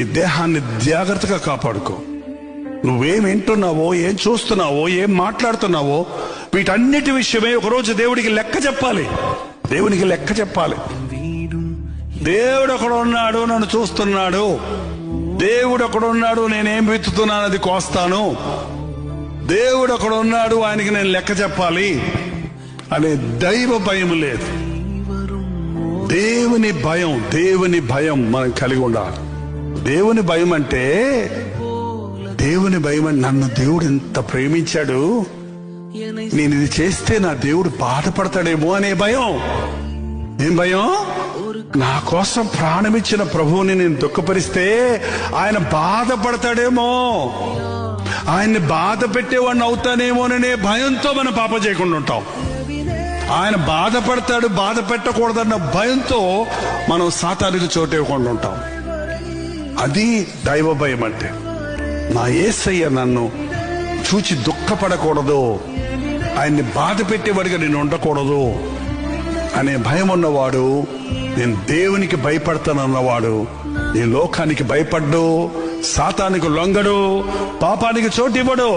ఈ దేహాన్ని జాగ్రత్తగా కాపాడుకో. నువ్వేం వింటున్నావో, ఏం చూస్తున్నావో, ఏం మాట్లాడుతున్నావో, వీటన్నిటి విషయమే ఒకరోజు దేవుడికి లెక్క చెప్పాలి. దేవునికి లెక్క చెప్పాలి. దేవుడు అక్కడ ఉన్నాడు, నన్ను చూస్తున్నాడు. దేవుడు అక్కడ ఉన్నాడు, నేనేం విత్తుతున్నాను అది కోస్తాను. దేవుడు అక్కడ ఉన్నాడు, ఆయనకి నేను లెక్క చెప్పాలి అనే దైవ భయం లేదు. దేవుని భయం, దేవుని భయం మనం కలిగి ఉండాలి. దేవుని భయం అంటే నన్ను దేవుడు ఎంత ప్రేమించాడు, నేను ఇది చేస్తే నా దేవుడు బాధపడతాడేమో అనే భయం. ఏం భయం? నా కోసం ప్రాణమిచ్చిన ప్రభువుని నేను దుఃఖపరిస్తే ఆయన బాధపడతాడేమో, ఆయన్ని బాధ పెట్టేవాడిని అవుతానేమోననే భయంతో మనం పాప చేయకుండా ఉంటాం. ఆయన బాధపడతాడు, బాధ పెట్టకూడదన్న భయంతో మనం సాతానికి చోటు ఇవ్వకుండా ఉంటాం. అది దైవ భయం అంటే. నా యేసయ్య నన్ను చూచి దుఃఖపడకూడదు, ఆయన్ని బాధ పెట్టేవాడిగా నేను ఉండకూడదు అనే భయం ఉన్నవాడు, నేను దేవునికి భయపడతానన్నవాడు ఈ లోకానికి భయపడ్డు, సాతానికి లొంగడు, పాపానికి చోటు ఇవ్వడు.